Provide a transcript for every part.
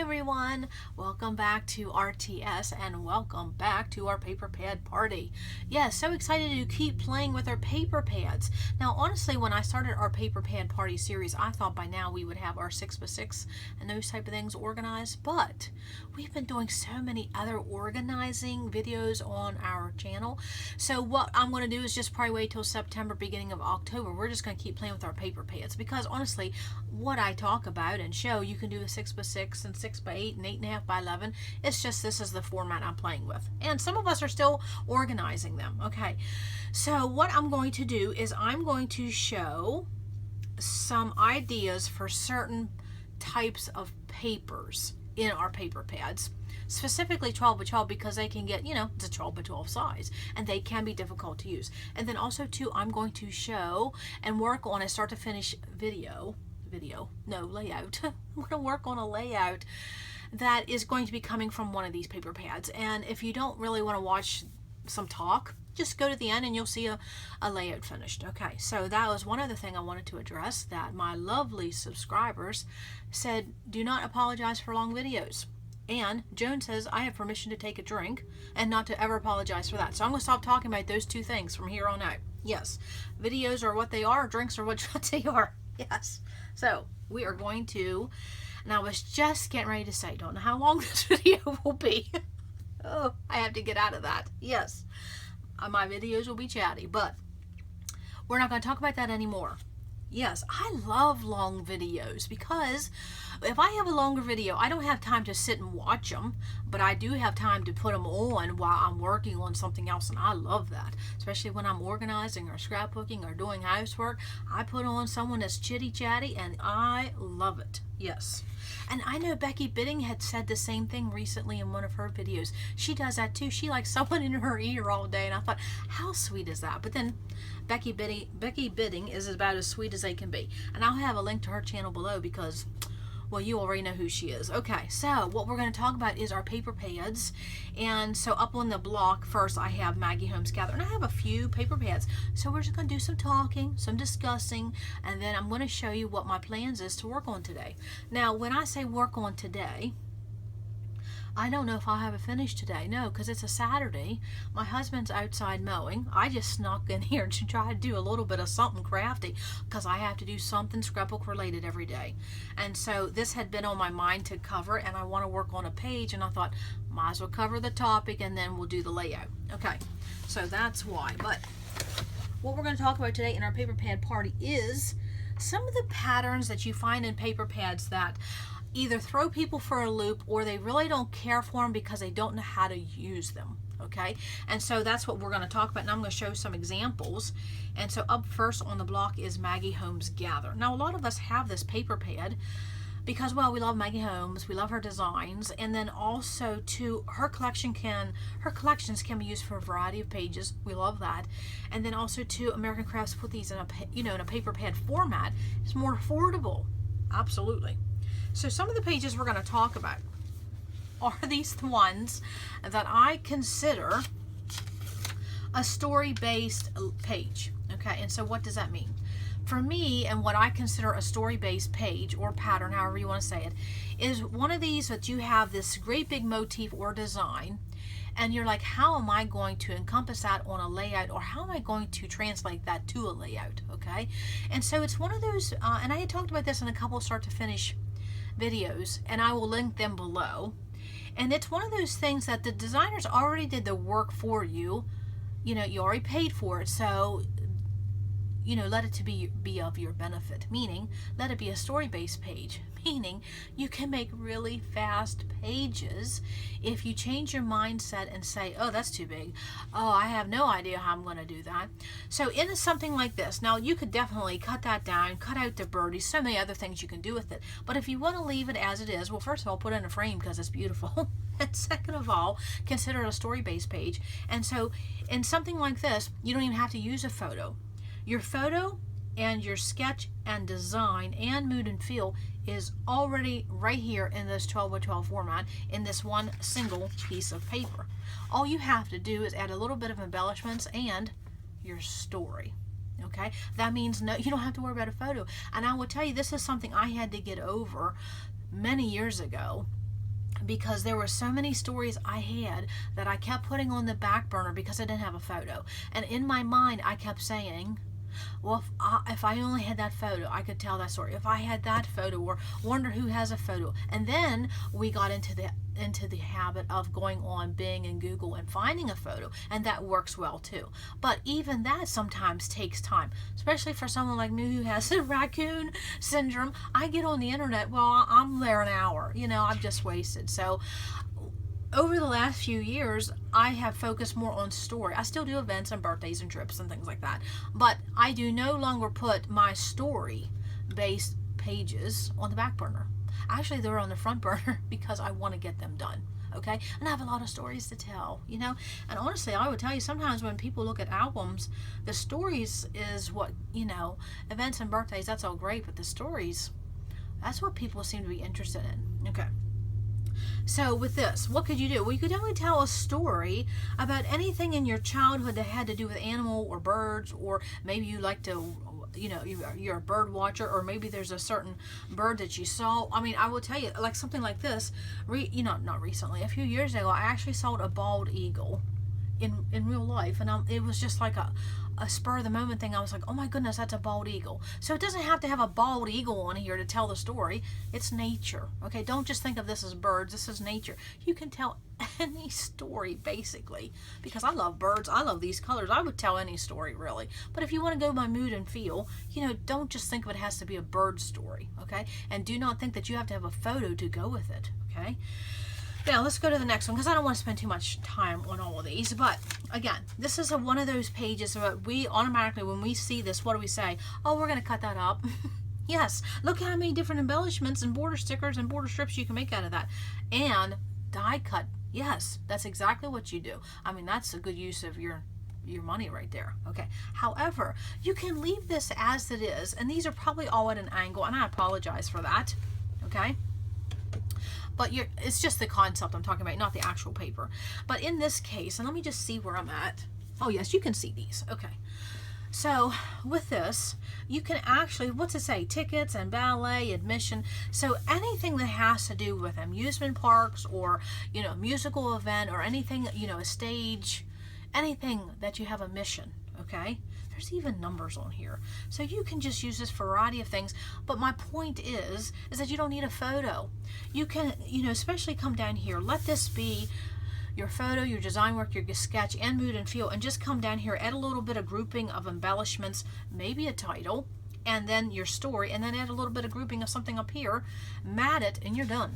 everyone, welcome back to RTS and welcome back to our paper pad party. Yes, so excited to keep playing with our paper pads. Now honestly, when I started our paper pad party series, I thought by now we would have our 6x6 and those type of things organized, but we've been doing so many other organizing videos on our channel. So what I'm going to do is just probably wait till September, beginning of October. We're just going to keep playing with our paper pads because honestly, what I talk about and show, you can do a 6x6 and 6x8 and 8.5 by 11. It's just this is the format I'm playing with. And some of us are still organizing them. Okay, so what I'm going to do is I'm going to show some ideas for certain types of papers in our paper pads, specifically 12 by 12 because they can get, it's a 12 by 12 size and they can be difficult to use. And then also too, I'm going to show and work on a start to finish layout. I'm going to work on a layout that is going to be coming from one of these paper pads. And if you don't really want to watch some talk, just go to the end and you'll see a layout finished. Okay, so that was one other thing I wanted to address, that my lovely subscribers said, do not apologize for long videos. And Joan says, I have permission to take a drink and not to ever apologize for that. So I'm going to stop talking about those two things from here on out. Yes, videos are what they are, drinks are what they are. Yes. So we are going to, and I was just getting ready to say, don't know how long this video will be. Oh, I have to get out of that. Yes, my videos will be chatty, but we're not going to talk about that anymore. Yes, I love long videos because if I have a longer video, I don't have time to sit and watch them, but I do have time to put them on while I'm working on something else, and I love that. Especially when I'm organizing or scrapbooking or doing housework, I put on someone that's chitty-chatty, and I love it. Yes. And I know Becky Bitting had said the same thing recently in one of her videos. She does that too. She likes someone in her ear all day, and I thought, how sweet is that? But then Becky Bitting is about as sweet as they can be. And I'll have a link to her channel below because, well, you already know who she is. Okay, so what we're going to talk about is our paper pads. And so up on the block, first I have Maggie Holmes Gather. And I have a few paper pads. So we're just going to do some talking, some discussing, and then I'm going to show you what my plans is to work on today. Now, when I say work on today, I don't know if I'll have it finished today. No, because it's a Saturday. My husband's outside mowing. I just snuck in here to try to do a little bit of something crafty because I have to do something scrapbook related every day. And so this had been on my mind to cover, and I want to work on a page, and I thought, might as well cover the topic and then we'll do the layout. Okay, so that's why. But what we're going to talk about today in our paper pad party is some of the patterns that you find in paper pads that either throw people for a loop or they really don't care for them because they don't know how to use them. Okay, and so that's what we're going to talk about, and I'm going to show some examples. And so up first on the block is Maggie Holmes Gather. Now a lot of us have this paper pad because, well, we love Maggie Holmes, we love her designs, and then also too, her collections can be used for a variety of pages. We love that. And then also too, American Crafts put these in a in a paper pad format. It's more affordable. Absolutely. So some of the pages we're going to talk about are these ones that I consider a story-based page. Okay, and so what does that mean? For me, and what I consider a story-based page or pattern, however you want to say it, is one of these that you have this great big motif or design, and you're like, how am I going to encompass that on a layout, or how am I going to translate that to a layout? Okay, and so it's one of those, and I had talked about this in a couple start to finish videos, and I will link them below. And it's one of those things that the designers already did the work for you. You already paid for it, so let it to be of your benefit, meaning let it be a story-based page, meaning you can make really fast pages if you change your mindset and say, oh, that's too big. Oh, I have no idea how I'm going to do that. So in something like this, now you could definitely cut that down, cut out the birdies, so many other things you can do with it. But if you want to leave it as it is, well, first of all, put it in a frame because it's beautiful. And second of all, consider it a story-based page. And so in something like this, you don't even have to use a photo. Your photo and your sketch and design and mood and feel is already right here in this 12 by 12 format in this one single piece of paper. All you have to do is add a little bit of embellishments and your story. Okay, that means no, you don't have to worry about a photo. And I will tell you, this is something I had to get over many years ago because there were so many stories I had that I kept putting on the back burner because I didn't have a photo. And in my mind, I kept saying, well, if I only had that photo, I could tell that story. If I had that photo, or wonder who has a photo. And then we got into the habit of going on Bing and Google and finding a photo, and that works well too. But even that sometimes takes time, especially for someone like me who has the raccoon syndrome. I get on the internet, well, I'm there an hour, I'm just wasted. So over the last few years, I have focused more on story. I still do events and birthdays and trips and things like that, but I do no longer put my story based pages on the back burner. Actually, they're on the front burner because I want to get them done. Okay, and I have a lot of stories to tell, and honestly, I would tell you, sometimes when people look at albums, the stories is what, events and birthdays, that's all great, but the stories, that's what people seem to be interested in. Okay. So with this, what could you do? Well, you could only tell a story about anything in your childhood that had to do with animal or birds, or maybe you like to, you're a bird watcher, or maybe there's a certain bird that you saw. I mean, I will tell you, like something like this, not recently, a few years ago, I actually saw a bald eagle in real life, and it was just like a spur of the moment thing. I was like, oh my goodness, that's a bald eagle. So it doesn't have to have a bald eagle on here to tell the story. It's nature. Okay, don't just think of this as birds. This is nature. You can tell any story basically, because I love birds. I love these colors. I would tell any story really. But if you want to go by mood and feel, don't just think of it has to be a bird story. Okay, and do not think that you have to have a photo to go with it. Okay. Now let's go to the next one, because I don't want to spend too much time on all of these. But again, this is one of those pages where we automatically, when we see this, what do we say? Oh, we're going to cut that up. Yes, look how many different embellishments and border stickers and border strips you can make out of that. And die cut. Yes, that's exactly what you do. I mean, that's a good use of your money right there. Okay. However, you can leave this as it is, and these are probably all at an angle, and I apologize for that. Okay. But it's just the concept I'm talking about, not the actual paper. But in this case, and let me just see where I'm at. Oh yes, you can see these. Okay. So with this, you can actually, what's it say? Tickets and ballet, admission. So anything that has to do with amusement parks, or, musical event, or anything, a stage, anything that you have a mission. Okay. There's even numbers on here. So you can just use this for a variety of things. But my point is that you don't need a photo. You can, especially come down here. Let this be your photo, your design work, your sketch, and mood and feel. And just come down here, add a little bit of grouping of embellishments, maybe a title, and then your story, and then add a little bit of grouping of something up here. Mat it, and you're done.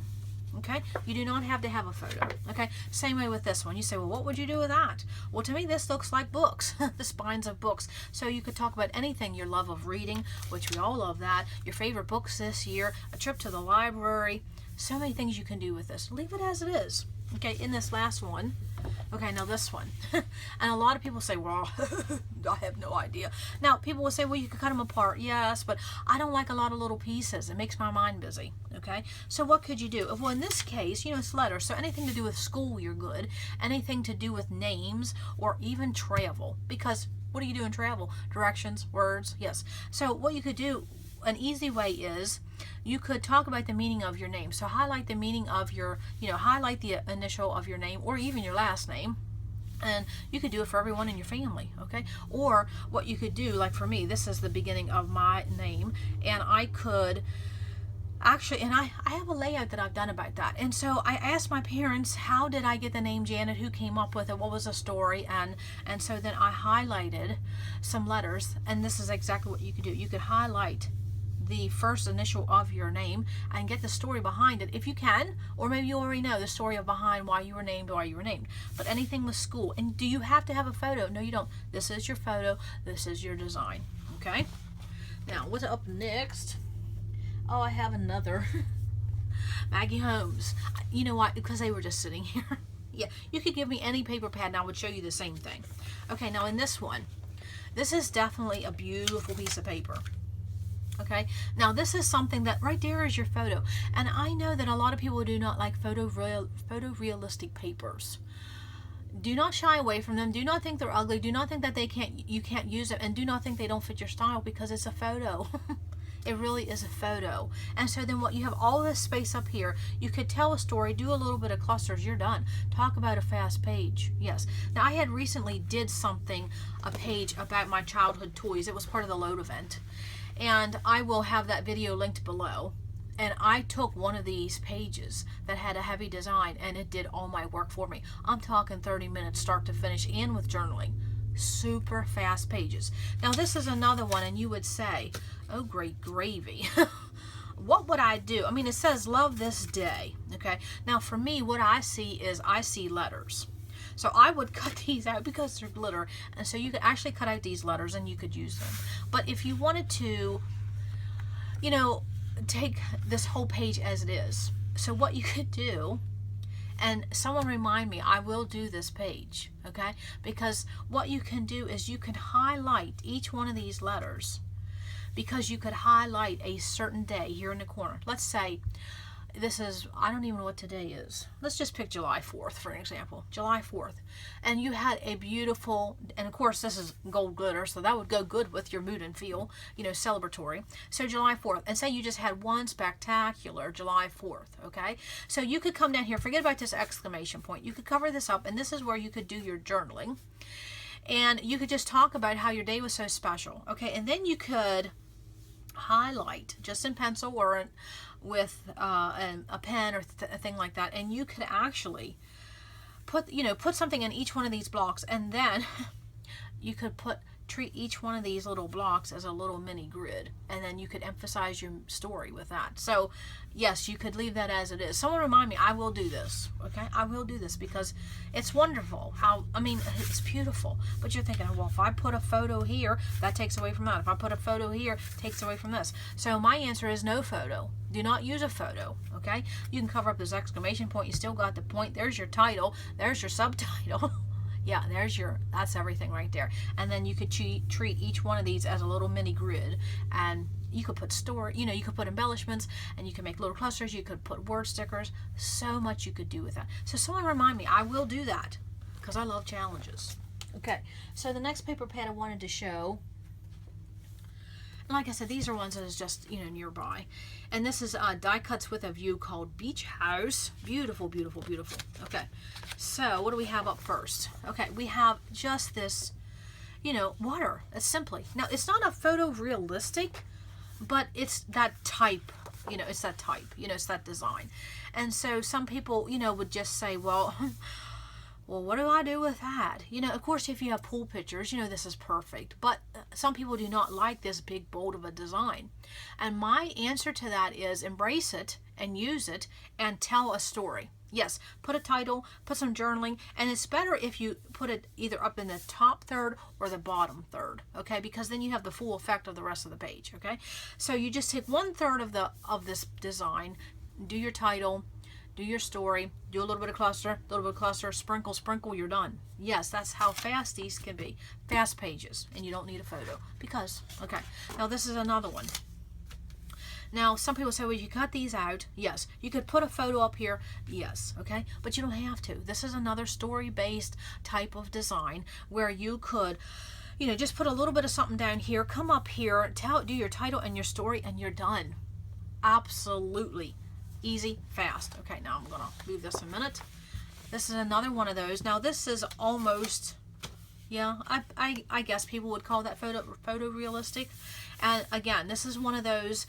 Okay, you do not have to have a photo. Okay, same way with this one. You say, well, what would you do with that? Well, to me, this looks like books, the spines of books. So you could talk about anything, your love of reading, which we all love that, your favorite books this year, a trip to the library, so many things you can do with this. Leave it as it is. Okay, in this last one, okay, now this one, and a lot of people say, well, I have no idea. Now, people will say, well, you could cut them apart. Yes, but I don't like a lot of little pieces. It makes my mind busy, okay? So what could you do? Well, in this case, it's letters, so anything to do with school, you're good. Anything to do with names, or even travel, because what do you do in travel? Directions, words, yes. So what you could do, an easy way is, you could talk about the meaning of your name. So highlight the meaning of your, highlight the initial of your name, or even your last name. And you could do it for everyone in your family, okay? Or what you could do, like for me, this is the beginning of my name, and I could actually, and I have a layout that I've done about that. And so I asked my parents, how did I get the name Janet? Who came up with it? What was the story? And so then I highlighted some letters, and this is exactly what you could do. You could highlight the first initial of your name and get the story behind it if you can, or maybe you already know the story of behind why you were named. But anything with school. And do you have to have a photo? No, you don't. This is your photo. This is your design. Okay. Now what's up next? Oh, I have another Maggie Holmes. You know what? Because they were just sitting here. Yeah, you could give me any paper pad and I would show you the same thing. Okay, now in this one, this is definitely a beautiful piece of paper. Okay, now this is something that right there is your photo, and I know that a lot of people do not like photorealistic papers. Do not shy away from them. Do not think they're ugly. Do not think that you can't use them, and do not think they don't fit your style, because it's a photo. It really is a photo. And so then what you have all this space up here, you could tell a story, do a little bit of clusters, you're done. Talk about a fast page. Yes. Now I had recently did a page about my childhood toys. It was part of the load event. And I will have that video linked below. And I took one of these pages that had a heavy design and it did all my work for me. I'm talking 30 minutes start to finish and with journaling. Super fast pages. Now this is another one and you would say, oh great gravy. What would I do? I mean, it says love this day. Okay. Now for me, what I see is I see letters. So I would cut these out because they're glitter. And so you could actually cut out these letters and you could use them. But if you wanted to, you know, take this whole page as it is. So what you could do, and someone remind me, I will do this page, okay? Because what you can do is you can highlight each one of these letters, because you could highlight a certain day here in the corner. Let's say this is, I don't even know what today is. Let's just pick July 4th for an example. July 4th. And you had a beautiful, and of course this is gold glitter, so that would go good with your mood and feel, you know, celebratory. So July 4th, and say you just had one spectacular July 4th, okay? So you could come down here, forget about this exclamation point. You could cover this up, and this is where you could do your journaling. And you could just talk about how your day was so special, okay? And then you could highlight just in pencil or with a pen or a thing like that, and you could actually put something in each one of these blocks, and then you could treat each one of these little blocks as a little mini grid, and then you could emphasize your story with that. So yes, you could leave that as it is. Someone remind me, I will do this, okay? I will do this because it's wonderful how, I mean, it's beautiful, but you're thinking, well, if I put a photo here, that takes away from that. If I put a photo here, it takes away from this. So my answer is no photo. Do not use a photo, okay? You can cover up this exclamation point. You still got the point. There's your title. There's your subtitle. Yeah, that's everything right there. And then you could treat each one of these as a little mini grid, and you could put you could put embellishments, and you can make little clusters. You could put word stickers. So much you could do with that. So someone remind me, I will do that because I love challenges. Okay, so the next paper pad I wanted to show, and like I said, these are ones that is just, you know, nearby. And this is die cuts with a view called Beach House. Beautiful, beautiful, beautiful. Okay, so what do we have up first? Okay, we have just this, you know, water. It's simply, now it's not a photorealistic, but it's that type, you know, it's that type, you know, it's that design. And so some people, you know, would just say, well, what do I do with that? You know, of course, if you have pool pictures, you know, this is perfect. But some people do not like this big, bold of a design. And my answer to that is embrace it and use it and tell a story. Yes, put a title, put some journaling, and it's better if you put it either up in the top third or the bottom third, okay? Because then you have the full effect of the rest of the page, okay? So you just take 1/3 of this design, do your title, do your story, do a little bit of cluster, sprinkle, sprinkle, you're done. Yes, that's how fast these can be. Fast pages, and you don't need a photo. Because, okay, now this is another one. Now, some people say, well, you cut these out. Yes. You could put a photo up here. Yes, okay? But you don't have to. This is another story-based type of design where you could, you know, just put a little bit of something down here, come up here, do your title and your story, and you're done. Absolutely. Easy, fast. Okay, now I'm going to leave this a minute. This is another one of those. Now, this is almost, yeah, I guess people would call that photorealistic. And again, this is one of those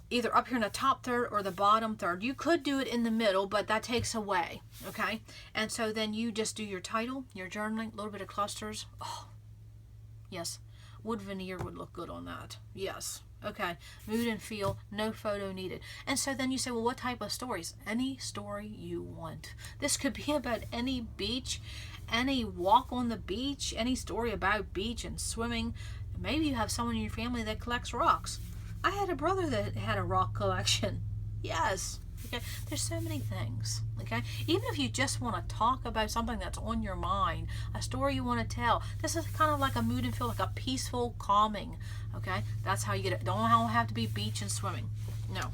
either up here in the top third or the bottom third. You could do it in the middle, but that takes away, okay? And so then you just do your title, your journaling, a little bit of clusters. Oh, yes, wood veneer would look good on that. Yes. Okay, mood and feel, no photo needed. And so then you say, well, what type of stories? Any story you want. This could be about any beach, any walk on the beach, any story about beach and swimming. Maybe you have someone in your family that collects rocks. I had a brother that had a rock collection. Yes. Okay, there's so many things. Okay, even if you just want to talk about something that's on your mind, a story you want to tell, this is kind of like a mood and feel, like a peaceful calming. Okay, that's how you get it. Don't have to be beach and swimming. No.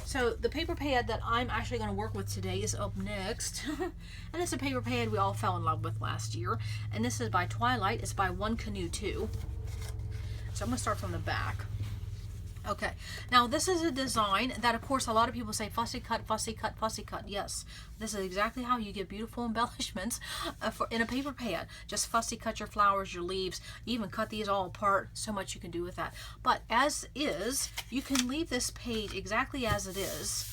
So the paper pad that I'm actually going to work with today is up next. And it's a paper pad we all fell in love with last year, and this is by Twilight. It's by One Canoe 2. So I'm going to start from the back. Okay, now this is a design that, of course, a lot of people say fussy cut, fussy cut, fussy cut. Yes, this is exactly how you get beautiful embellishments in a paper pad. Just fussy cut your flowers, your leaves, even cut these all apart. So much you can do with that. But as is, you can leave this page exactly as it is.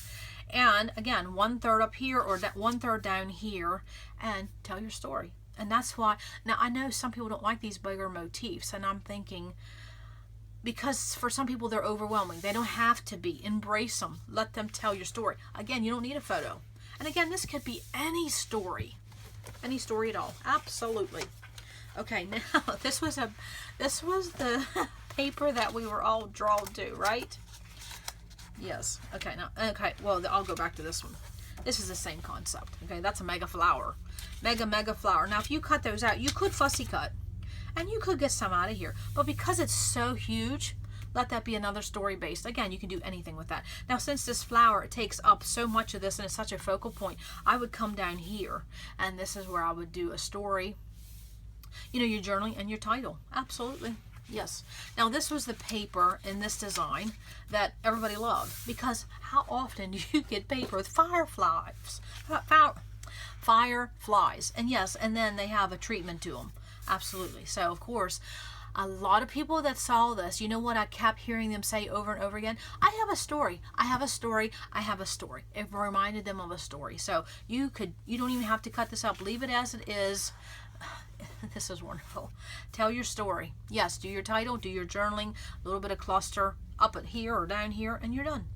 And again, 1/3 up here or 1/3 down here, and tell your story. And that's why, now I know some people don't like these bigger motifs, and I'm thinking, because for some people they're overwhelming. They don't have to be. Embrace them. Let them tell your story. Again, you don't need a photo. And again, this could be any story. Any story at all. Absolutely. Okay, now this was the paper that we were all drawn to, right? Yes. Okay, now well, I'll go back to this one. This is the same concept. Okay, that's a mega flower. Mega flower. Now if you cut those out, you could fussy cut. And you could get some out of here. But because it's so huge, let that be another story based. Again, you can do anything with that. Now, since this flower, it takes up so much of this and it's such a focal point, I would come down here. And this is where I would do a story. You know, your journaling and your title. Absolutely. Yes. Now, this was the paper in this design that everybody loved. Because how often do you get paper with fireflies? Fireflies. And yes, and then they have a treatment to them. Absolutely. So, of course, a lot of people that saw this, you know what I kept hearing them say over and over again? I have a story. I have a story. I have a story. It reminded them of a story. So you don't even have to cut this up. Leave it as it is. This is wonderful. Tell your story. Yes, do your title, do your journaling, a little bit of cluster up at here or down here, and you're done.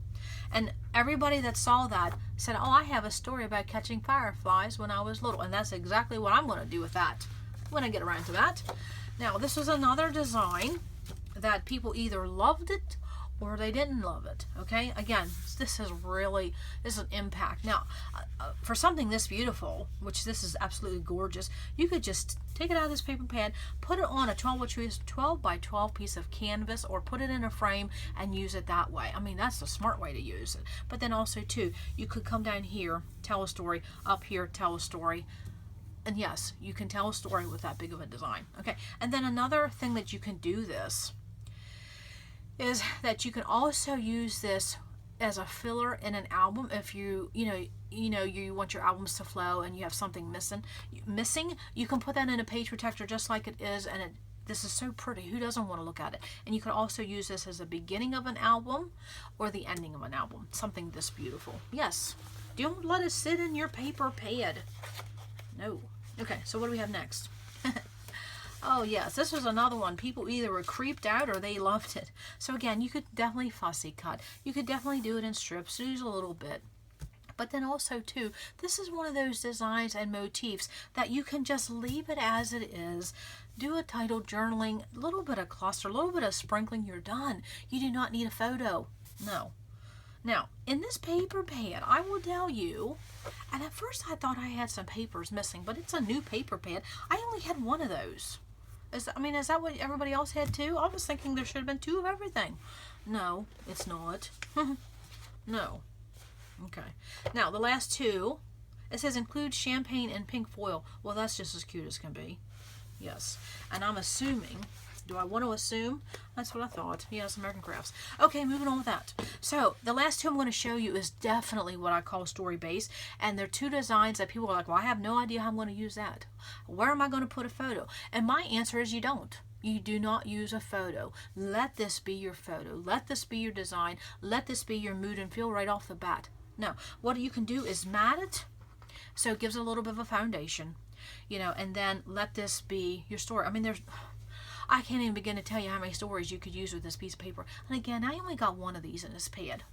And everybody that saw that said, oh, I have a story about catching fireflies when I was little. And that's exactly what I'm going to do with that when I get around to that. Now, this is another design that people either loved it or they didn't love it. Okay, again, this is an impact. Now, for something this beautiful, which this is absolutely gorgeous, you could just take it out of this paper pad, put it on a 12 by 12 piece of canvas, or put it in a frame and use it that way. I mean, that's the smart way to use it. But then also too, you could come down here, tell a story, up here, tell a story. And yes, you can tell a story with that big of a design. Okay, and then another thing that you can do this is that you can also use this as a filler in an album. If you want your albums to flow and you have something missing, you can put that in a page protector just like it is, and this is so pretty. Who doesn't want to look at it? And you can also use this as the beginning of an album or the ending of an album. Something this beautiful. Yes. Don't let it sit in your paper pad. No. Okay, so what do we have next? Oh yes, this was another one. People either were creeped out or they loved it. So again, you could definitely fussy cut. You could definitely do it in strips, use a little bit. But then also too, this is one of those designs and motifs that you can just leave it as it is. Do a title, journaling, a little bit of cluster, a little bit of sprinkling, you're done. You do not need a photo. No. Now, in this paper pad, I will tell you, and at first I thought I had some papers missing, but it's a new paper pad. I only had one of those. Is that what everybody else had too? I was thinking there should have been two of everything. No, it's not. No. Okay. Now, the last two, it says include champagne and pink foil. Well, that's just as cute as can be. Yes. And I'm assuming, do I want to assume? That's what I thought. Yes, American Crafts. Okay, moving on with that. So, the last two I'm going to show you is definitely what I call story-based. And they're two designs that people are like, well, I have no idea how I'm going to use that. Where am I going to put a photo? And my answer is you don't. You do not use a photo. Let this be your photo. Let this be your design. Let this be your mood and feel right off the bat. Now, what you can do is mat it, so it gives it a little bit of a foundation, and then let this be your story. I mean, I can't even begin to tell you how many stories you could use with this piece of paper. And again, I only got one of these in this pad,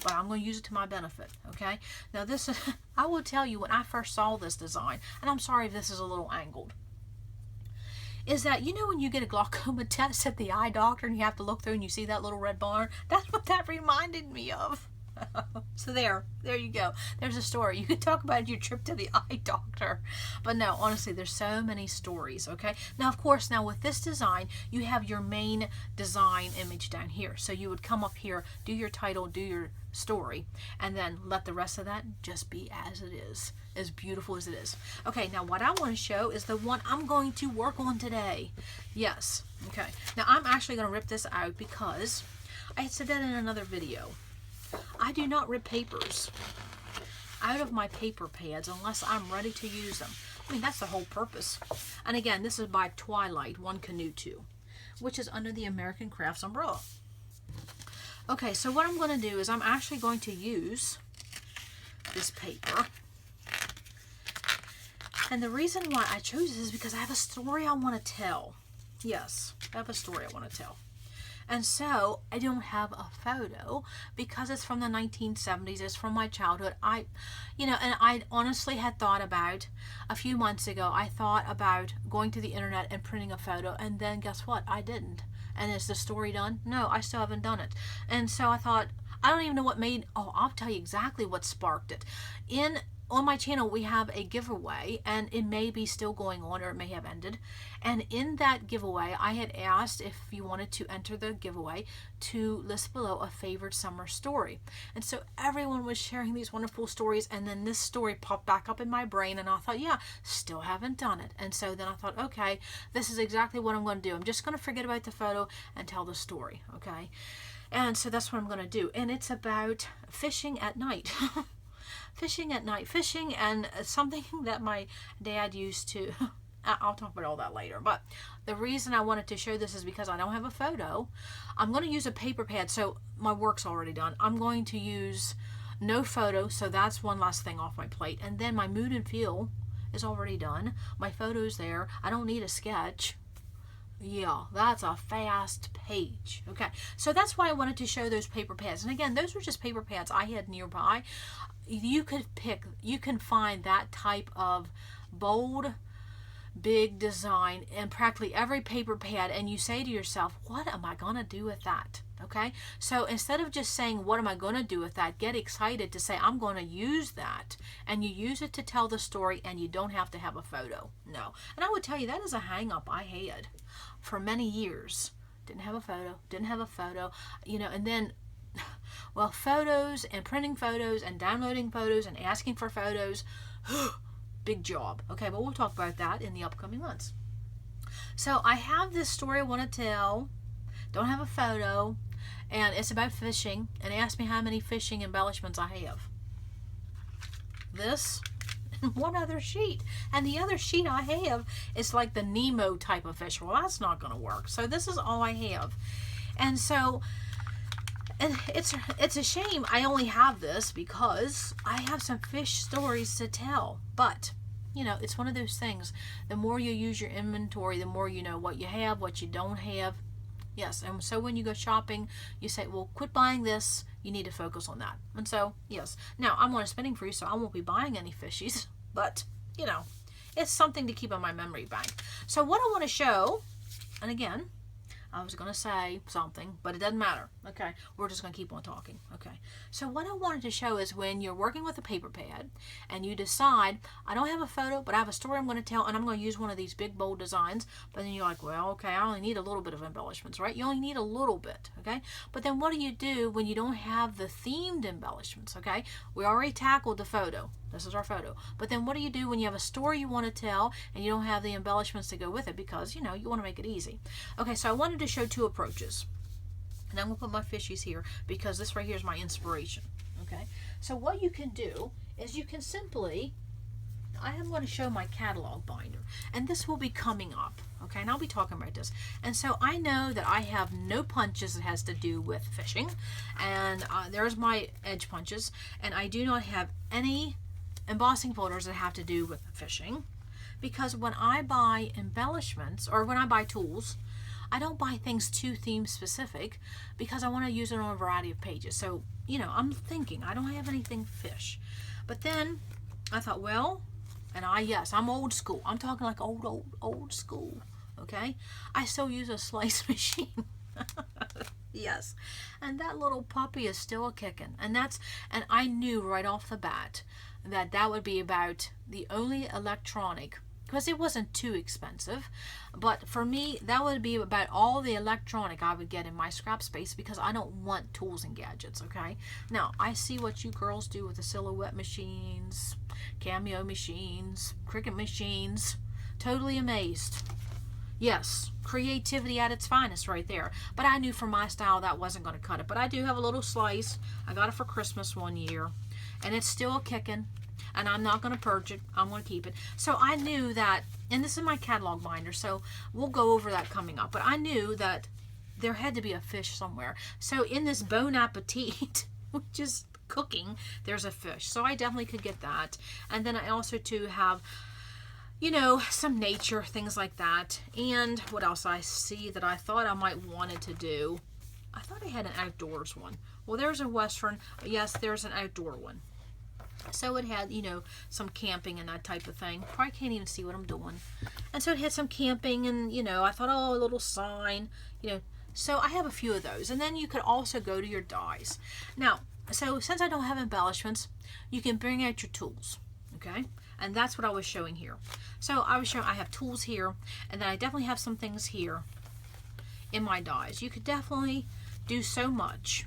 but I'm going to use it to my benefit, okay? Now, this is, I will tell you, when I first saw this design, and I'm sorry if this is a little angled, is that, when you get a glaucoma test at the eye doctor and you have to look through and you see that little red barn? That's what that reminded me of. So there you go. There's a story. You could talk about your trip to the eye doctor. But no, honestly, there's so many stories, okay? Now, of course, with this design, you have your main design image down here. So you would come up here, do your title, do your story, and then let the rest of that just be as it is, as beautiful as it is. Okay, now what I want to show is the one I'm going to work on today. Yes, okay. Now, I'm actually going to rip this out because I said that in another video. I do not rip papers out of my paper pads unless I'm ready to use them. I mean, that's the whole purpose. And again, this is by Twilight, One Canoe 2, which is under the American Crafts umbrella. Okay, so what I'm going to do is I'm actually going to use this paper. And the reason why I chose this is because I have a story I want to tell. Yes, I have a story I want to tell. And so I don't have a photo because it's from the 1970s. It's from my childhood. And I honestly had thought about, a few months ago, I thought about going to the internet and printing a photo. And then guess what? I didn't. And is the story done? No, I still haven't done it. And so I thought, I don't even know what made, I'll tell you exactly what sparked it. On my channel, we have a giveaway, and it may be still going on, or it may have ended. And in that giveaway, I had asked if you wanted to enter the giveaway to list below a favorite summer story. And so everyone was sharing these wonderful stories, and then this story popped back up in my brain, and I thought, yeah, still haven't done it. And so then I thought, okay, this is exactly what I'm going to do. I'm just going to forget about the photo and tell the story, okay? And so that's what I'm going to do. And it's about fishing at night. Fishing at night, fishing, and something that my dad used to, I'll talk about all that later, but the reason I wanted to show this is because I don't have a photo. I'm going to use a paper pad, so my work's already done. I'm going to use no photo, so that's one last thing off my plate, and then my mood and feel is already done. My photo's there. I don't need a sketch. Yeah, that's a fast page. Okay, so that's why I wanted to show those paper pads. And again, those were just paper pads I had nearby. You can find that type of bold, big design in practically every paper pad, and you say to yourself, what am I going to do with that? Okay, so instead of just saying, what am I going to do with that, get excited to say, I'm going to use that, and you use it to tell the story, and you don't have to have a photo. No, and I would tell you that is a hang-up I had for many years. Didn't have a photo, and then, well, photos and printing photos and downloading photos and asking for photos, big job. Okay, but we'll talk about that in the upcoming months. So I have this story I want to tell, don't have a photo, and it's about fishing, and ask me how many fishing embellishments I have. This and one other sheet, and the other sheet I have is like the Nemo type of fish. Well, that's not going to work, so this is all I have. And so, and it's a shame I only have this because I have some fish stories to tell, but it's one of those things. The more you use your inventory, the more you know what you have, what you don't have. Yes, and so when you go shopping, you say, well, quit buying this. You need to focus on that. And so, yes. Now, I'm on a spending spree, so I won't be buying any fishies, but, it's something to keep on my memory bank. So what I want to show, and again, I was going to say something, but it doesn't matter. Okay, we're just going to keep on talking. Okay, so what I wanted to show is when you're working with a paper pad and you decide, I don't have a photo, but I have a story I'm going to tell, and I'm going to use one of these big, bold designs. But then you're like, well, okay, I only need a little bit of embellishments, right? You only need a little bit, okay? But then what do you do when you don't have the themed embellishments, okay? We already tackled the photo. This is our photo. But then what do you do when you have a story you want to tell and you don't have the embellishments to go with it because, you want to make it easy. Okay, so I wanted to show two approaches. And I'm going to put my fishies here because this right here is my inspiration. Okay, so what you can do is you can simply, I am going to show my catalog binder. And this will be coming up. Okay, and I'll be talking about this. And so I know that I have no punches that has to do with fishing. And there's my edge punches. And I do not have any embossing folders that have to do with fishing, because when I buy embellishments or when I buy tools, I don't buy things too theme specific because I want to use it on a variety of pages. So, I'm thinking I don't have anything fish. But then I thought, well, and I'm old school. I'm talking like old school. Okay, I still use a slice machine. Yes, and that little puppy is still kicking, and I knew right off the bat that would be about the only electronic, because it wasn't too expensive, but for me that would be about all the electronic I would get in my scrap space, because I don't want tools and gadgets. Okay, now I see what you girls do with the silhouette machines, cameo machines, Cricut machines. Totally amazed. Yes, creativity at its finest right there. But I knew for my style that wasn't going to cut it. But I do have a little slice. I got it for Christmas one year. And it's still kicking. And I'm not going to purge it. I'm going to keep it. So I knew that, and this is my catalog binder, so we'll go over that coming up. But I knew that there had to be a fish somewhere. So in this Bon Appetit, which is cooking, there's a fish. So I definitely could get that. And then I also too have, you know, some nature, things like that. And what else I see that I thought I might wanted to do. I thought I had an outdoors one. Well, there's a Western. Yes, there's an outdoor one. So it had, you know, some camping and that type of thing. Probably can't even see what I'm doing. And so it had some camping and, you know, I thought, oh, a little sign, you know. So I have a few of those. And then you could also go to your dies. Now, so since I don't have embellishments, you can bring out your tools, okay? And that's what I was showing here. So I was showing I have tools here, and then I definitely have some things here in my dies. You could definitely do so much.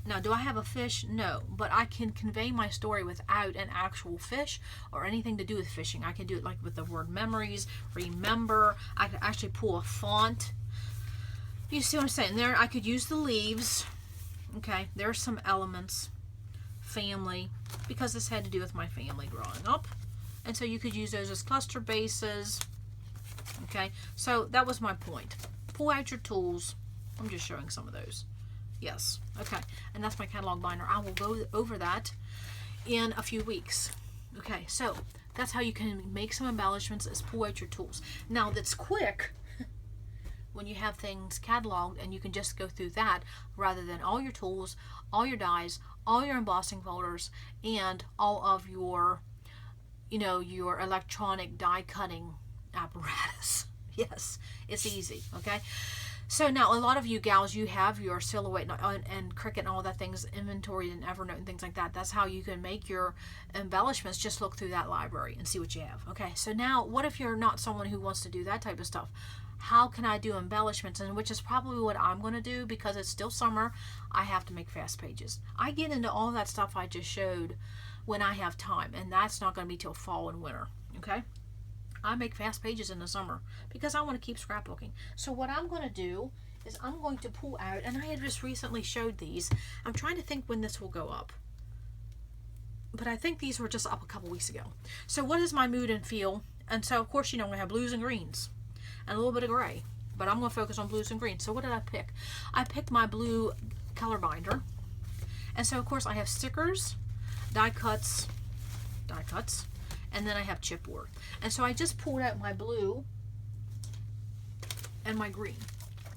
Now, do I have a fish? No, but I can convey my story without an actual fish or anything to do with fishing. I can do it like with the word memories, remember. I could actually pull a font. You see what I'm saying? There, I could use the leaves. Okay, there's some elements. Family, because this had to do with my family growing up. And so you could use those as cluster bases. Okay, so that was my point. Pull out your tools. I'm just showing some of those. Yes, okay, and that's my catalog binder. I will go over that in a few weeks. Okay, so that's how you can make some embellishments, is pull out your tools. Now that's quick when you have things cataloged and you can just go through that rather than all your tools, all your dies, all your embossing folders, and all of your, you know, your electronic die cutting apparatus. Yes, it's easy, okay? So now a lot of you gals, you have your Silhouette and Cricut and all that things inventoried in Evernote and things like that. That's how you can make your embellishments. Just look through that library and see what you have. Okay, so now what if you're not someone who wants to do that type of stuff? How can I do embellishments? And which is probably what I'm going to do because it's still summer. I have to make fast pages. I get into all that stuff I just showed when I have time, and that's not going to be till fall and winter. Okay? I make fast pages in the summer because I want to keep scrapbooking. So what I'm going to do is I'm going to pull out, and I had just recently showed these. I'm trying to think when this will go up. But I think these were just up a couple weeks ago. So what is my mood and feel? And so, of course, you know, I'm going to have blues and greens and a little bit of gray. But I'm going to focus on blues and greens. So what did I pick? I picked my blue color binder. And so, of course, I have stickers, die cuts, and then I have chipboard. And so I just pulled out my blue and my green,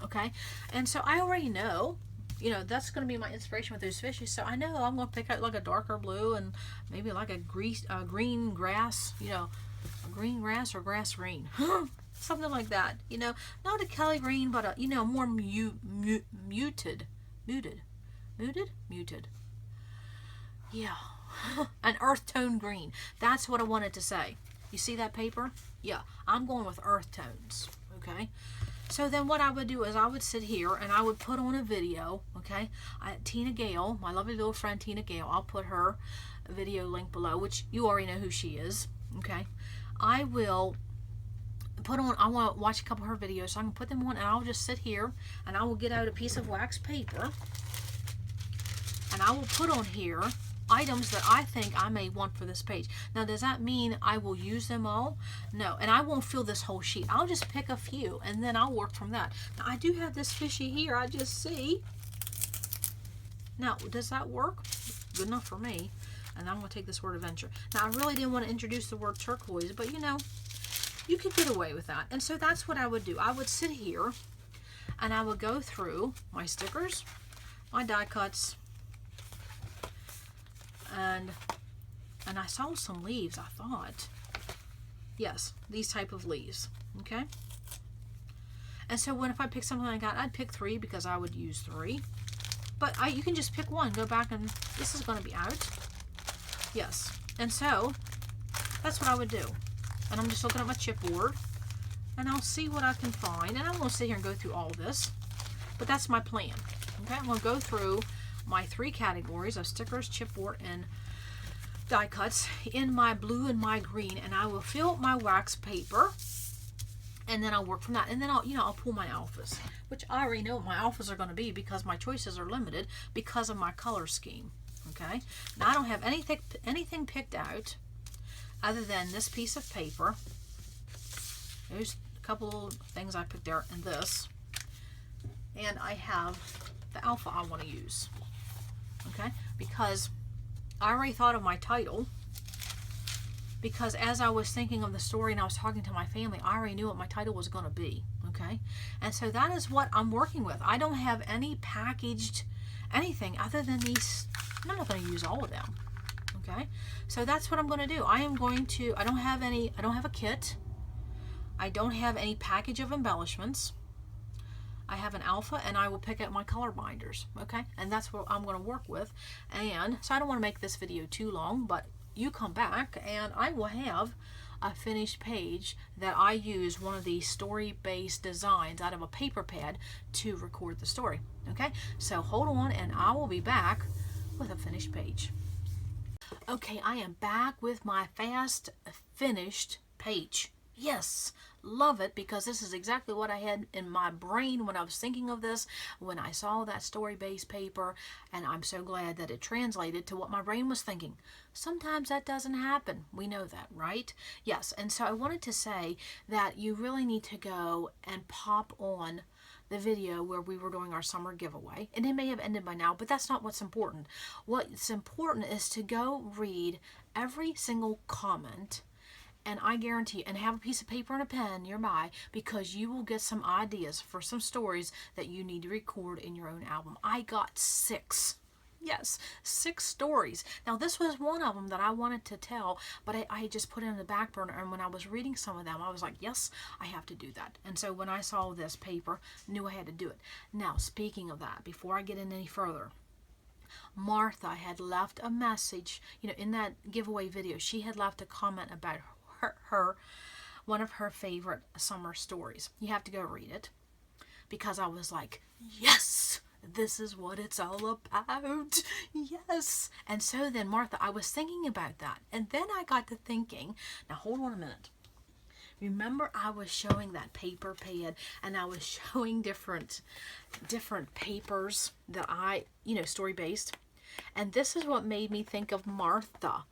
okay? And so I already know, you know, that's going to be my inspiration with those fishes. So I know I'm going to pick out like a darker blue and maybe like a green grass, you know, a green grass or grass green. Something like that, you know, not a Kelly green, but a, you know, more muted. Yeah. An earth tone green. That's what I wanted to say. You see that paper? Yeah, I'm going with earth tones. Okay. So then what I would do is I would sit here and I would put on a video. Okay. Tina Gale, my lovely little friend Tina Gale, I'll put her video link below, which you already know who she is. Okay. I will put on, I want to watch a couple of her videos, so I can put them on and I'll just sit here and I will get out a piece of wax paper and I will put on here items that I think I may want for this page. Now, does that mean I will use them all? No, and I won't fill this whole sheet. I'll just pick a few and then I'll work from that. Now, I do have this fishy here, I just see. Now, does that work? Good enough for me. And I'm going to take this word adventure. Now, I really didn't want to introduce the word turquoise, but you know, you could get away with that. And so that's what I would do. I would sit here and I would go through my stickers, my die cuts, and I saw some leaves, I thought. Yes, these type of leaves. Okay? And so if I pick something like that, I'd pick 3 because I would use 3. But you can just pick one. Go back and this is going to be out. Yes. And so that's what I would do. And I'm just looking at my chipboard and I'll see what I can find. And I won't sit here and go through all this, but that's my plan. Okay, I'm going to go through my 3 categories of stickers, chipboard, and die cuts in my blue and my green, and I will fill my wax paper and then I'll work from that, and then I'll pull my alphas, which I already know what my alphas are going to be because my choices are limited because of my color scheme. Okay, now I don't have anything picked out other than this piece of paper. There's a couple of things I picked out in this, and I have the alpha I want to use. Okay, because I already thought of my title. Because as I was thinking of the story and I was talking to my family, I already knew what my title was going to be, okay? And so that is what I'm working with. I don't have any packaged anything other than these. I'm not going to use all of them, okay? So that's what I'm going to do. I don't have a kit. I don't have any package of embellishments. I have an alpha, and I will pick out my color binders, okay? And that's what I'm going to work with. And so I don't want to make this video too long, but you come back and I will have a finished page that I use one of these story-based designs out of a paper pad to record the story. Okay, so hold on and I will be back with a finished page. Okay, I am back with my fast finished page. Yes, love it, because this is exactly what I had in my brain when I was thinking of this, when I saw that story-based paper, and I'm so glad that it translated to what my brain was thinking. Sometimes that doesn't happen. We know that, right? Yes, and so I wanted to say that you really need to go and pop on the video where we were doing our summer giveaway, and it may have ended by now, but that's not what's important. What's important is to go read every single comment. And I guarantee you, and have a piece of paper and a pen nearby, because you will get some ideas for some stories that you need to record in your own album. I got 6. Yes, 6 stories. Now, this was one of them that I wanted to tell, but I just put it in the back burner. And when I was reading some of them, I was like, yes, I have to do that. And so when I saw this paper, knew I had to do it. Now, speaking of that, before I get in any further, Martha had left a message, in that giveaway video. She had left a comment about one of her favorite summer stories. You have to go read it, because I was like, yes, this is what it's all about. Yes. And so then, Martha, I was thinking about that, and then I got to thinking, now hold on a minute. Remember, I was showing that paper pad, and I was showing different papers that I, story based, and this is what made me think of Martha.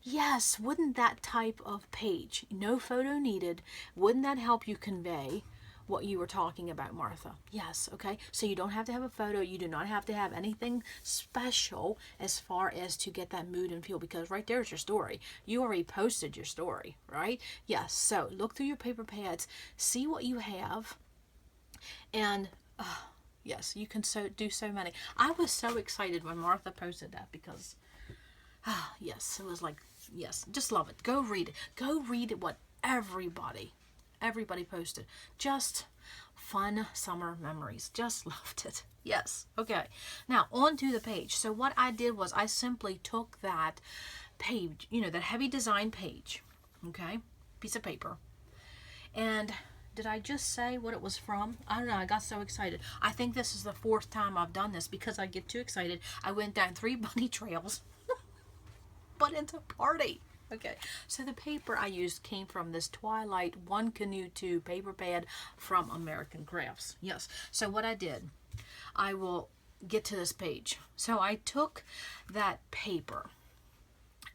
Yes, wouldn't that type of page, no photo needed, wouldn't that help you convey what you were talking about, Martha? Yes, okay. So you don't have to have a photo. You do not have to have anything special as far as to get that mood and feel, because right there's your story. You already posted your story, right? Yes, so look through your paper pads, see what you have, and yes, you can do so many. I was so excited when Martha posted that, because yes, it was like, yes, just love it. Go read it. Go read what everybody posted. Just fun summer memories. Just loved it. Yes. Okay. Now on to the page. So what I did was I simply took that page, that heavy design page, okay, piece of paper, and did I just say what it was from? I don't know. I got so excited. I think this is the 4th time I've done this, because I get too excited. I went down 3 bunny trails. But it's a party. Okay, so the paper I used came from this Twilight 1 Canoe 2 paper pad from American Crafts. Yes, so what I did, I will get to this page. So I took that paper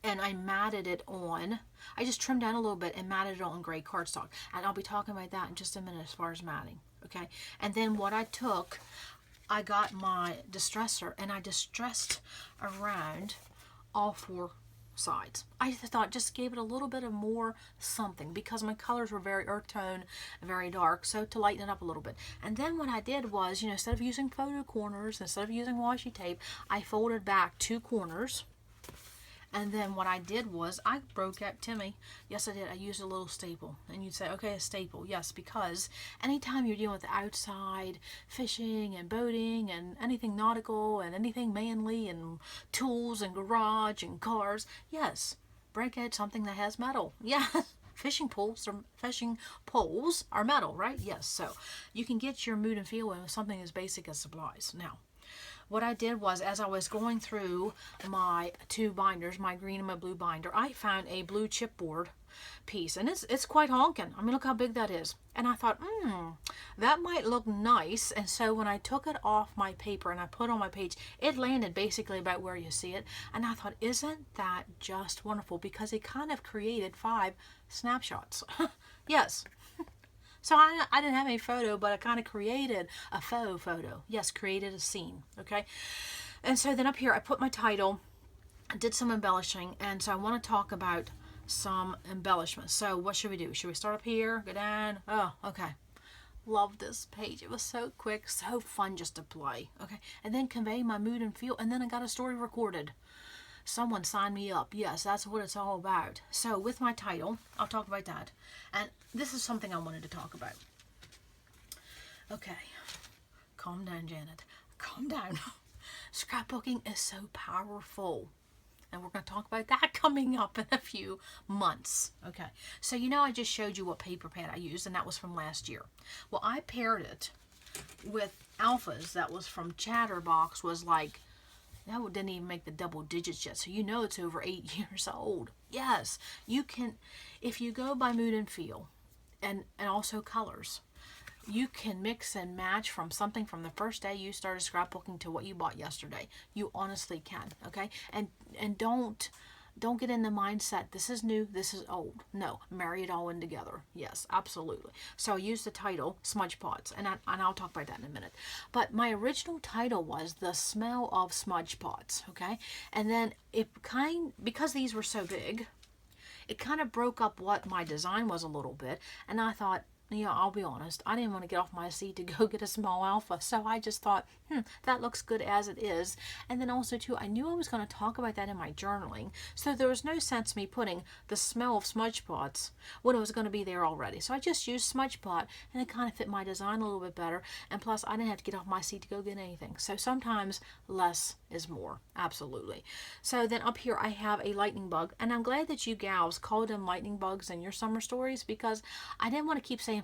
and I matted it on. I just trimmed down a little bit and matted it on gray cardstock. And I'll be talking about that in just a minute as far as matting. Okay, and then what I took, I got my distressor and I distressed around all 4 sides. I thought just gave it a little bit of more something, because my colors were very earth tone, very dark, so to lighten it up a little bit. And then what I did was, instead of using photo corners, instead of using washi tape, I folded back 2 corners. And then what I did was I broke out Timmy. Yes, I did. I used a little staple. And you'd say, okay, a staple. Yes, because anytime you're dealing with the outside, fishing and boating and anything nautical and anything manly and tools and garage and cars, yes, break out something that has metal. Yeah. Fishing poles are metal, right? Yes. So you can get your mood and feel with something as basic as supplies. Now, what I did was, as I was going through my 2 binders, my green and my blue binder, I found a blue chipboard piece, and it's quite honking. I mean, look how big that is. And I thought, that might look nice. And so when I took it off my paper and I put it on my page, it landed basically about where you see it. And I thought, isn't that just wonderful? Because it kind of created 5 snapshots. Yes. So I didn't have any photo, but I kind of created a faux photo. Yes, created a scene. Okay. And so then up here, I put my title, I did some embellishing, and so I want to talk about some embellishments. So what should we do? Should we start up here, go down? Oh, okay. Love this page. It was so quick, so fun just to play. Okay. And then convey my mood and feel, and then I got a story recorded. Someone signed me up. Yes, that's what it's all about. So with my title, I'll talk about that. And this is something I wanted to talk about. Okay. Calm down, Janet. Calm down. Scrapbooking is so powerful. And we're going to talk about that coming up in a few months. Okay. So I just showed you what paper pad I used, and that was from last year. Well, I paired it with Alphas that was from Chatterbox, was like, that didn't even make the double digits yet. So it's over 8 years old. Yes, you can, if you go by mood and feel, and also colors, you can mix and match from something from the first day you started scrapbooking to what you bought yesterday. You honestly can, okay? And don't get in the mindset, this is new, this is old. No, marry it all in together. Yes, absolutely. So I used the title, Smudge Pots, and I'll talk about that in a minute. But my original title was The Smell of Smudge Pots, okay? And then because these were so big, it kind of broke up what my design was a little bit, and I thought, I'll be honest, I didn't want to get off my seat to go get a small alpha, so I just thought, that looks good as it is. And then also, too, I knew I was going to talk about that in my journaling, so there was no sense me putting the smell of smudge pots when it was going to be there already. So I just used smudge pot, and it kind of fit my design a little bit better, and plus, I didn't have to get off my seat to go get anything. So sometimes less is more, absolutely. So then up here, I have a lightning bug, and I'm glad that you gals called them lightning bugs in your summer stories, because I didn't want to keep saying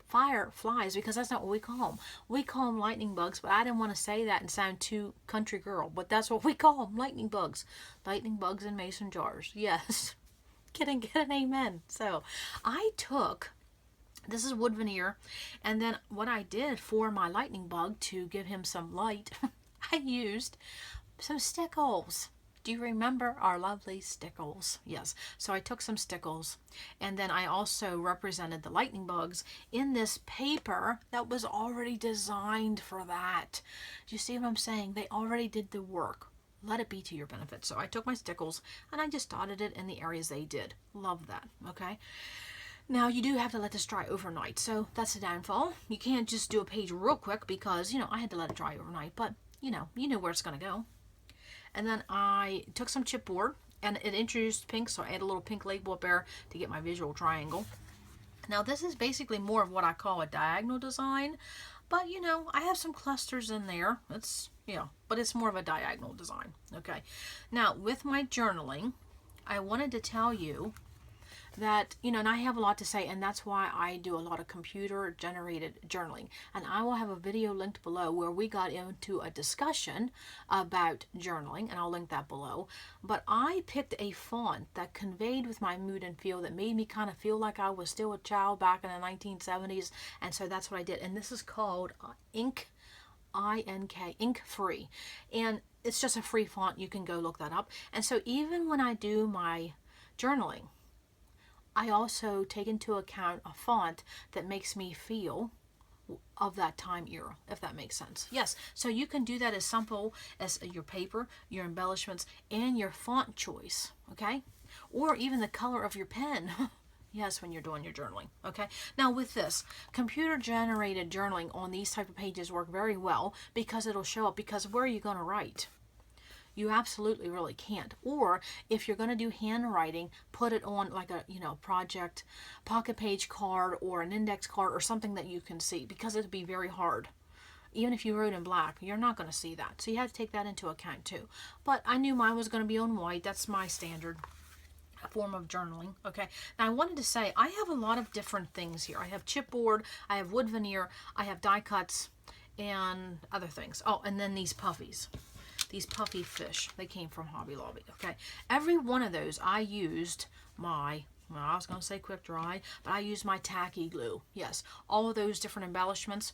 fireflies, because that's not what we call them. We call them lightning bugs, but I didn't want to say that and sound too country girl, but that's what we call them, lightning bugs. Lightning bugs in mason jars. Yes. Get an amen. So I took, this is wood veneer, and then what I did for my lightning bug to give him some light, I used some stickles. Do you remember our lovely stickles? Yes. So I took some stickles, and then I also represented the lightning bugs in this paper that was already designed for that. Do you see what I'm saying? They already did the work. Let it be to your benefit. So I took my stickles and I just dotted it in the areas they did. Love that. Okay. Now you do have to let this dry overnight. So that's the downfall. You can't just do a page real quick because, I had to let it dry overnight, but you know where it's going to go. And then I took some chipboard, and it introduced pink, so I add a little pink label up there to get my visual triangle. Now this is basically more of what I call a diagonal design, but I have some clusters in there. It's, but it's more of a diagonal design. Okay. Now with my journaling, I wanted to tell you that, and I have a lot to say, and that's why I do a lot of computer generated journaling. And I will have a video linked below where we got into a discussion about journaling, and I'll link that below. But I picked a font that conveyed with my mood and feel, that made me kind of feel like I was still a child back in the 1970s, and so that's what I did. And this is called Ink, I-N-K, Ink Free. And it's just a free font. You can go look that up. And so even when I do my journaling, I also take into account a font that makes me feel of that time era, if that makes sense. Yes, so you can do that as simple as your paper, your embellishments, and your font choice, okay? Or even the color of your pen. Yes, when you're doing your journaling, okay? Now with this, computer-generated journaling on these type of pages work very well because it'll show up, because where are you going to write? You absolutely really can't. Or if you're going to do handwriting, put it on like a, project pocket page card or an index card or something that you can see, because it'd be very hard. Even if you wrote in black, you're not going to see that. So you have to take that into account too. But I knew mine was going to be on white. That's my standard form of journaling. Okay. Now I wanted to say I have a lot of different things here. I have chipboard, I have wood veneer, I have die cuts, and other things. Oh, and then these puffies. These puffy fish, they came from Hobby Lobby, okay? Every one of those, I used my Well, I was going to say quick dry, but I use my tacky glue. Yes, all of those different embellishments.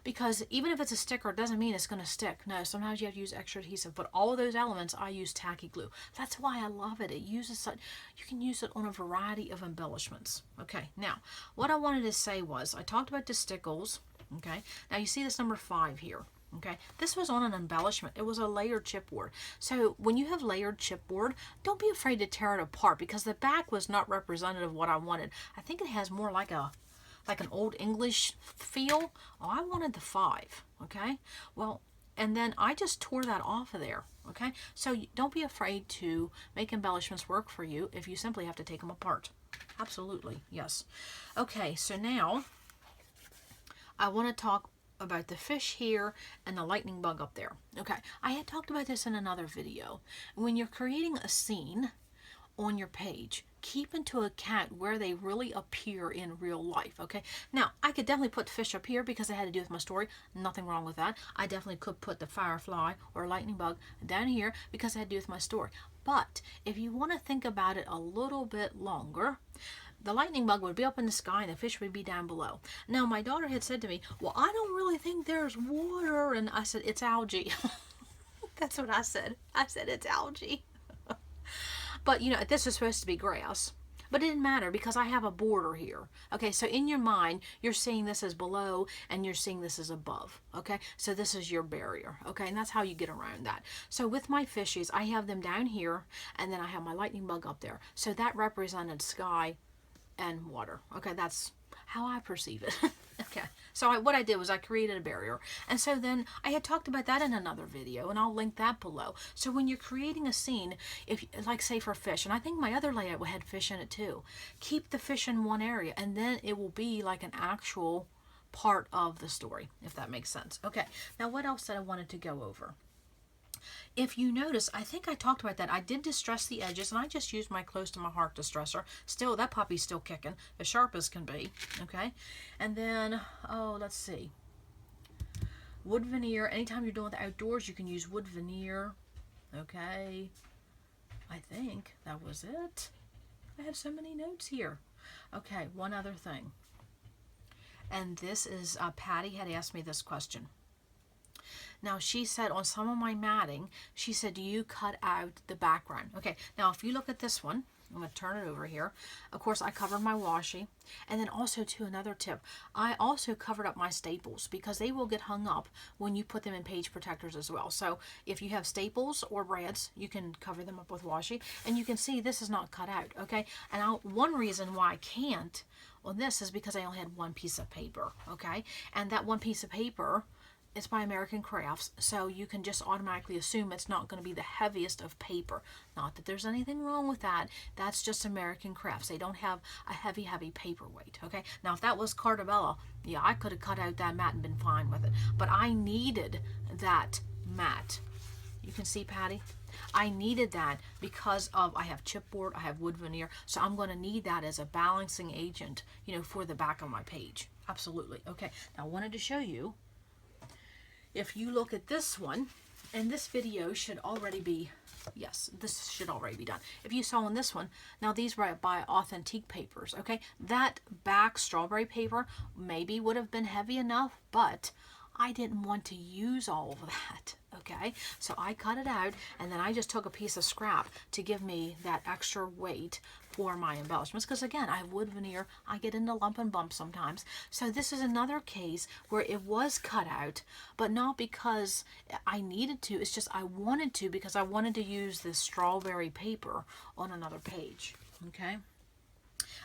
Because even if it's a sticker, it doesn't mean it's going to stick. No, sometimes you have to use extra adhesive. But all of those elements, I use tacky glue. That's why I love it. It uses such, you can use it on a variety of embellishments. Okay, now, what I wanted to say was, I talked about the stickles. Okay, now you see this number 5 here. Okay, this was on an embellishment. It was a layered chipboard. So when you have layered chipboard, don't be afraid to tear it apart, because the back was not representative of what I wanted. I think it has more like an old English feel. Oh, I wanted the 5, okay? Well, and then I just tore that off of there, okay? So don't be afraid to make embellishments work for you if you simply have to take them apart. Absolutely, yes. Okay, so now I want to talk about the fish here and the lightning bug up there. Okay, I had talked about this in another video. When you're creating a scene on your page, keep into account where they really appear in real life, okay? Now, I could definitely put fish up here because it had to do with my story. Nothing wrong with that. I definitely could put the firefly or lightning bug down here because it had to do with my story. But if you want to think about it a little bit longer, the lightning bug would be up in the sky and the fish would be down below. Now, my daughter had said to me, well, I don't really think there's water. And I said, it's algae. That's what I said. I said, it's algae. But, you know, this is supposed to be grass. But it didn't matter because I have a border here. Okay, so in your mind, you're seeing this as below and you're seeing this as above. Okay, so this is your barrier. Okay, and that's how you get around that. So with my fishies, I have them down here and then I have my lightning bug up there. So that represented sky and water. Okay, that's how I perceive it. Okay, so what I did was I created a barrier. And so then I had talked about that in another video, and I'll link that below. So when you're creating a scene, if like say for fish, and I think my other layout had fish in it too, keep the fish in one area, and then it will be like an actual part of the story, if that makes sense. Okay, now what else did I wanted to go over? If you notice, I think I talked about that. I did distress the edges, and I just used my close to my heart distressor. Still, that puppy's still kicking, as sharp as can be, okay? And then, oh, let's see. Wood veneer. Anytime you're doing the outdoors, you can use wood veneer, okay? I think that was it. I have so many notes here. Okay, one other thing. And this is, Patty had asked me this question. Now, she said on some of my matting, she said, do you cut out the background? Okay, now if you look at this one, I'm going to turn it over here. Of course, I covered my washi. And then also, too, another tip. I also covered up my staples because they will get hung up when you put them in page protectors as well. So if you have staples or brads, you can cover them up with washi. And you can see this is not cut out, okay? And one reason why I can't on this is because I only had one piece of paper, okay? And that one piece of paper, it's by American Crafts, so you can just automatically assume it's not going to be the heaviest of paper. Not that there's anything wrong with that. That's just American Crafts. They don't have a heavy paperweight, okay? Now, if that was Cartabella, yeah, I could have cut out that mat and been fine with it. But I needed that mat. You can see, Patty? I needed that because of, I have chipboard, I have wood veneer, so I'm going to need that as a balancing agent, you know, for the back of my page. Absolutely. Okay, now I wanted to show you. If you look at this one, and this video should already be, yes, this should already be done. If you saw on this one, now these were by Authentique Papers, okay? That back strawberry paper maybe would have been heavy enough, but I didn't want to use all of that, okay? So I cut it out, and then I just took a piece of scrap to give me that extra weight for my embellishments, because again, I have wood veneer, I get into lump and bump sometimes. So this is another case where it was cut out, but not because I needed to, it's just I wanted to, because I wanted to use this strawberry paper on another page, okay?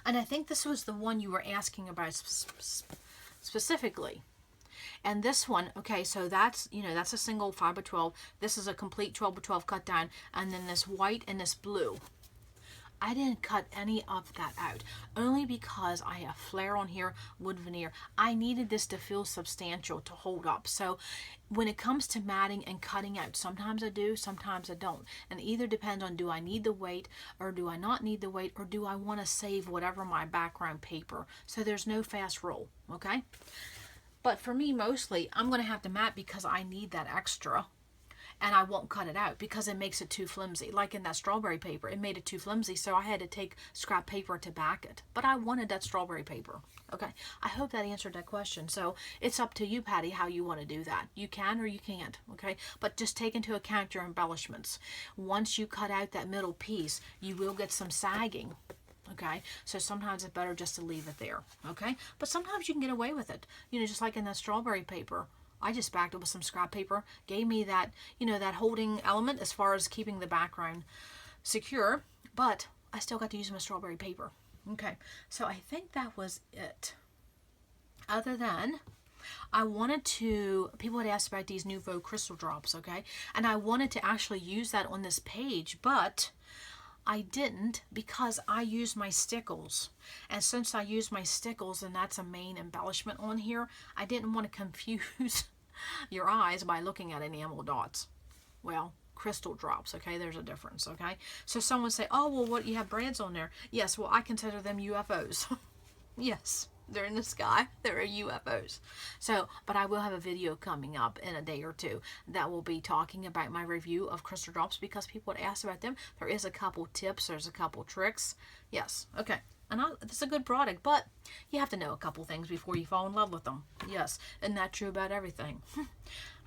And I think this was the one you were asking about specifically. And this one, okay, so that's, you know, that's a single 5x12. This is a complete 12x12 cut down. And then this white and this blue. I didn't cut any of that out, only because I have flare on here, wood veneer. I needed this to feel substantial to hold up. So when it comes to matting and cutting out, sometimes I do, sometimes I don't. And either depends on, do I need the weight or do I not need the weight, or do I want to save whatever my background paper? So there's no fast roll, okay? But for me, mostly, I'm going to have to mat because I need that extra. and I won't cut it out because it makes it too flimsy. Like in that strawberry paper, it made it too flimsy, so I had to take scrap paper to back it. But I wanted that strawberry paper. Okay, I hope that answered that question. So it's up to you, Patty, how you want to do that. You can or you can't, okay? But just take into account your embellishments. Once you cut out that middle piece, you will get some sagging. Okay, so sometimes it's better just to leave it there, okay? But sometimes you can get away with it. You know, just like in that strawberry paper, I just backed it with some scrap paper, gave me that, you know, that holding element as far as keeping the background secure, but I still got to use my strawberry paper. Okay, so I think that was it. Other than, I wanted to, people had asked about these new Faux crystal drops, okay? And I wanted to actually use that on this page, but I didn't because I used my stickles. And since I used my stickles and that's a main embellishment on here, I didn't want to confuse your eyes by looking at enamel dots. Well, crystal drops, okay? There's a difference, okay? So someone say, oh, well, what, you have brands on there? Yes, well, I consider them UFOs. Yes. They're in the sky. They're UFOs. So, but I will have a video coming up in a day or two that will be talking about my review of crystal drops because people had asked about them. There is a couple tips. There's a couple tricks. Yes. Okay. And it's a good product, but you have to know a couple things before you fall in love with them. Yes. Isn't that true about everything?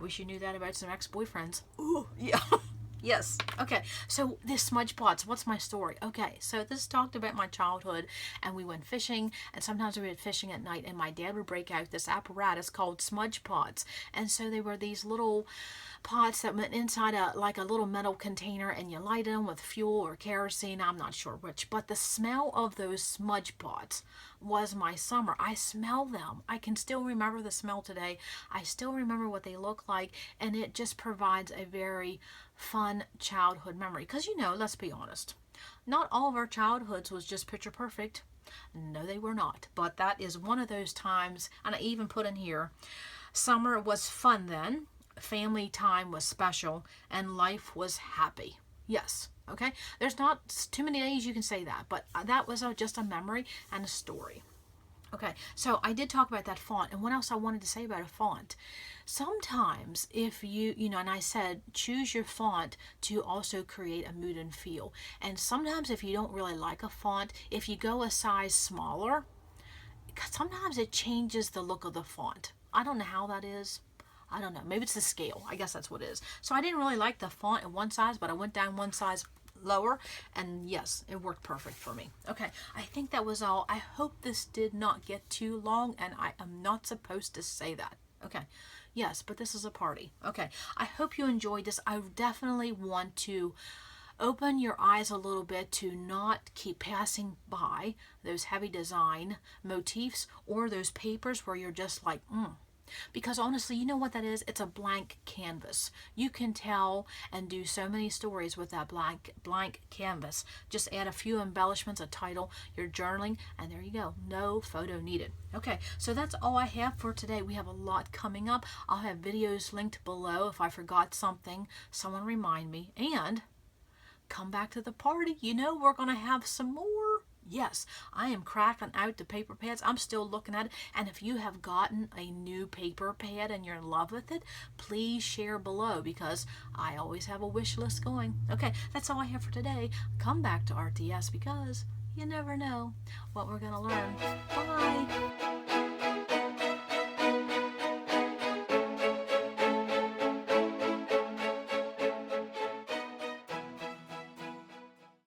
Wish you knew that about some ex-boyfriends. Ooh, yeah. Yes. Okay. So this smudge pots, what's my story? Okay. So this talked about my childhood, and we went fishing, and sometimes we went fishing at night, and my dad would break out this apparatus called smudge pots. And so they were these little pots that went inside like a little metal container, and you light them with fuel or kerosene. I'm not sure which, but the smell of those smudge pots was my summer. I smell them. I can still remember the smell today. I still remember what they look like, and it just provides a very fun childhood memory. Because, you know, let's be honest, not all of our childhoods was just picture perfect. No, they were not. But that is one of those times, and I even put in here, summer was fun then, family time was special, and life was happy. Yes. Okay. There's not too many days you can say that, but that was just a memory and a story. Okay, so I did talk about that font, and what else I wanted to say about a font. Sometimes if you know, and I said choose your font to also create a mood and feel. And sometimes if you don't really like a font, if you go a size smaller, sometimes it changes the look of the font. I don't know how that is. I don't know. Maybe it's the scale. I guess that's what it is. So I didn't really like the font in one size, but I went down one size lower, and yes, it worked perfect for me. Okay, I think that was all. I hope this did not get too long, and I am not supposed to say that. Okay, yes, but this is a party. Okay, I hope you enjoyed this. I definitely want to open your eyes a little bit to not keep passing by those heavy design motifs or those papers where you're just like, Because honestly, you know what that is? It's a blank canvas. You can tell and do so many stories with that blank canvas. Just add a few embellishments, a title, your journaling, and there you go. No photo needed. Okay, so that's all I have for today. We have a lot coming up. I'll have videos linked below. If I forgot something, someone remind me. And come back to the party. You know we're going to have some more. Yes, I am cracking out the paper pads. I'm still looking at it. And if you have gotten a new paper pad and you're in love with it, please share below because I always have a wish list going. Okay, that's all I have for today. Come back to RTS because you never know what we're going to learn. Bye.